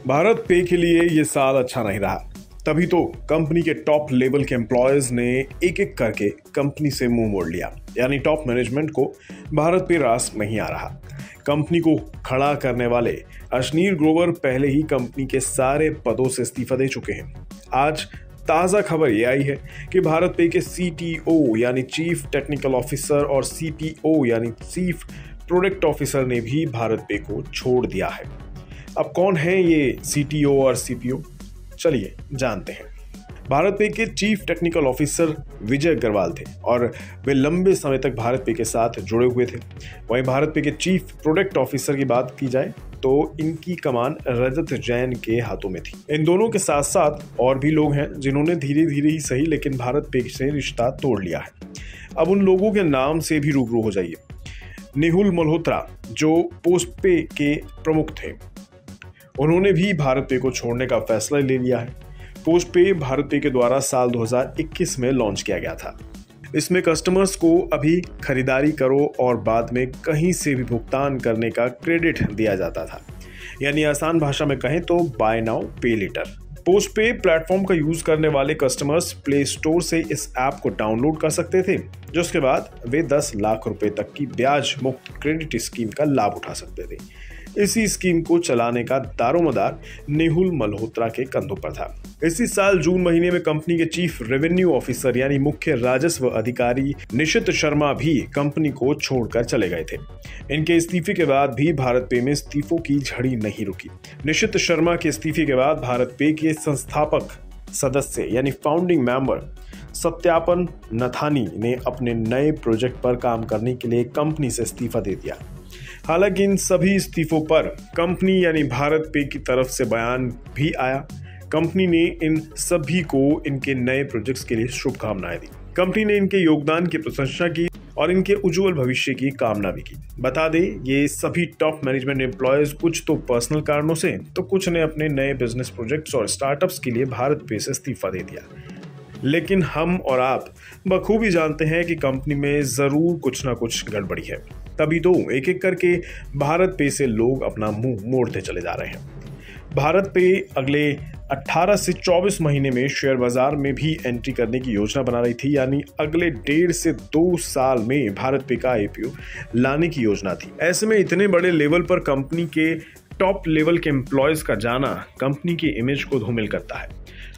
भारत पे के लिए ये साल अच्छा नहीं रहा। तभी तो कंपनी के टॉप लेवल के एम्प्लॉयज ने एक एक करके कंपनी से मुंह मोड़ लिया। यानी टॉप मैनेजमेंट को भारत पे रास नहीं आ रहा। कंपनी को खड़ा करने वाले अशनीर ग्रोवर पहले ही कंपनी के सारे पदों से इस्तीफा दे चुके हैं। आज ताज़ा खबर ये आई है कि भारत पे के CTO यानी चीफ टेक्निकल ऑफिसर और CPO यानी चीफ प्रोडक्ट ऑफिसर ने भी भारत पे को छोड़ दिया है। अब कौन है ये CTO और CPO? चलिए जानते हैं। भारत पे के चीफ टेक्निकल ऑफिसर विजय अग्रवाल थे और वे लंबे समय तक भारत पे के साथ जुड़े हुए थे। वहीं भारत पे के चीफ प्रोडक्ट ऑफिसर की बात की जाए तो इनकी कमान रजत जैन के हाथों में थी। इन दोनों के साथ साथ और भी लोग हैं जिन्होंने धीरे धीरे ही सही लेकिन भारत पे से रिश्ता तोड़ लिया है। अब उन लोगों के नाम से भी रूबरू हो जाइए। नेहुल मल्होत्रा जो पोस्टपे के प्रमुख थे, उन्होंने भी भारत पे को छोड़ने का फैसला ले लिया है। पोस्टपे भारत पे के द्वारा साल 2021 में लॉन्च किया गया था। इसमें कस्टमर्स को अभी खरीदारी करो और बाद में कहीं से भी भुगतान करने का क्रेडिट दिया जाता था। यानी आसान भाषा में कहें तो बाय नाउ पे लेटर। पोस्टपे प्लेटफॉर्म का यूज करने वाले कस्टमर्स प्ले स्टोर से इस ऐप को डाउनलोड कर सकते थे, जिसके बाद वे 10 लाख रुपए तक की ब्याज मुक्त क्रेडिट स्कीम का लाभ उठा सकते थे। इसी स्कीम को चलाने का दारोमदार नेहुल मल्होत्रा के कंधों पर था। इसी साल जून महीने में कंपनी के चीफ रेवेन्यू ऑफिसर यानी मुख्य राजस्व अधिकारी निशित शर्मा भी कंपनी को छोड़कर चले गए थे। इनके इस्तीफे के बाद भी भारत पे में इस्तीफों की झड़ी नहीं रुकी। निशित शर्मा के इस्तीफे के बाद भारत पे के संस्थापक सदस्य यानी फाउंडिंग मेंबर सत्यापन नथानी ने अपने नए प्रोजेक्ट पर काम करने के लिए कंपनी से इस्तीफा दे दिया। हालांकि इन सभी इस्तीफों पर कंपनी यानी भारत पे की तरफ से बयान भी आया। कंपनी ने इन सभी को इनके नए प्रोजेक्ट्स के लिए शुभकामनाएं दी। कंपनी ने इनके योगदान की प्रशंसा की और इनके उज्जवल भविष्य की कामना भी की। बता दें, ये सभी टॉप मैनेजमेंट एम्प्लॉयज कुछ तो पर्सनल कारणों से तो कुछ ने अपने नए बिजनेस प्रोजेक्ट्स और स्टार्टअप्स के लिए भारत पे से इस्तीफा दे दिया। लेकिन हम और आप बखूबी जानते हैं कि कंपनी में जरूर कुछ ना कुछ गड़बड़ी है। तभी तो एक एक करके भारत पे से लोग अपना मुंह मोड़ते चले जा रहे हैं। भारत पे अगले 18 से 24 महीने में शेयर बाजार में भी एंट्री करने की योजना बना रही थी। यानी अगले 1.5 से 2 साल में भारत पे का IPO लाने की योजना थी। ऐसे में इतने बड़े लेवल पर कंपनी के टॉप लेवल के एम्प्लॉयज का जाना कंपनी की इमेज को धूमिल करता है।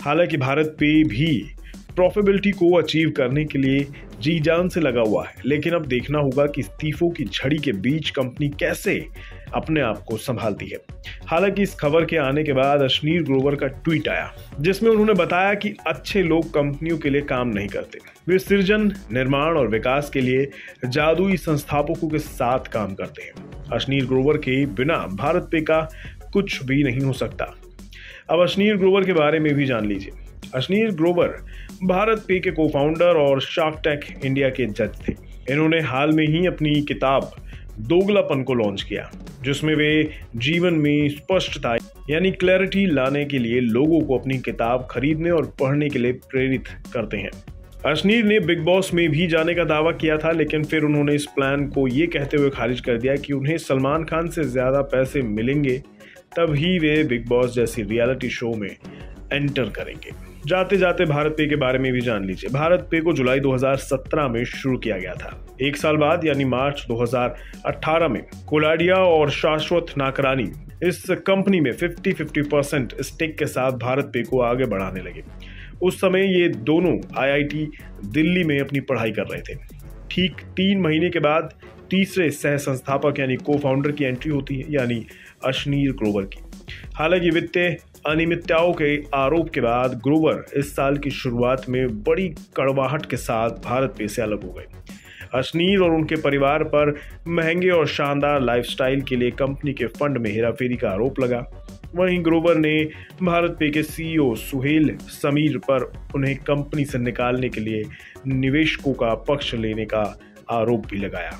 हालांकि भारत पे भी प्रॉफिटेबिलिटी को अचीव करने के लिए जी जान से लगा हुआ है, लेकिन अब देखना होगा कि इस्तीफों की झड़ी के बीच कंपनी कैसे अपने आप को संभालती है। हालांकि इस खबर के आने के बाद अशनीर ग्रोवर का ट्वीट आया जिसमें उन्होंने बताया कि अच्छे लोग कंपनियों के लिए काम नहीं करते, वे सृजन, निर्माण और विकास के लिए जादुई संस्थापकों के साथ काम करते हैं। अशनीर ग्रोवर के बिना भारत पे का कुछ भी नहीं हो सकता। अब अशनीर ग्रोवर के बारे में भी जान लीजिए। अशनीर ग्रोवर भारत पे के को-फाउंडर और शार्क टैंक इंडिया के जज थे। इन्होंने हाल में ही अपनी किताब दोगलापन को लॉन्च किया, जिसमें वे जीवन में स्पष्टता यानी क्लैरिटी लाने के लिए लोगों को अपनी किताब खरीदने और पढ़ने के लिए प्रेरित करते हैं। अशनीर ने बिग बॉस में भी जाने का दावा किया था, लेकिन फिर उन्होंने इस प्लान को ये कहते हुए खारिज कर दिया कि उन्हें सलमान खान से ज्यादा पैसे मिलेंगे तभी वे बिग बॉस जैसी रियलिटी शो में एंटर करेंगे। जाते जाते भारत पे के बारे में भी जान लीजिए। भारत पे को जुलाई 2017 में शुरू किया गया था। एक साल बाद यानी मार्च 2018 में कोलाडिया और शाश्वत नाकरानी इस कंपनी में 50-50% स्टेक के साथ भारत पे को आगे बढ़ाने लगे। उस समय ये दोनों IIT दिल्ली में अपनी पढ़ाई कर रहे थे। ठीक 3 महीने के बाद तीसरे सह संस्थापक यानी को-फाउंडर की एंट्री होती है, यानी अशनीर ग्रोवर की। हालांकि वित्तीय अनियमितताओं के आरोप के बाद ग्रोवर इस साल की शुरुआत में बड़ी कड़वाहट के साथ भारत पे से अलग हो गए। अशनीर और उनके परिवार पर महंगे और शानदार लाइफस्टाइल के लिए कंपनी के फंड में हेराफेरी का आरोप लगा। वहीं ग्रोवर ने भारत पे के CEO सुहेल समीर पर उन्हें कंपनी से निकालने के लिए निवेशकों का पक्ष लेने का आरोप भी लगाया।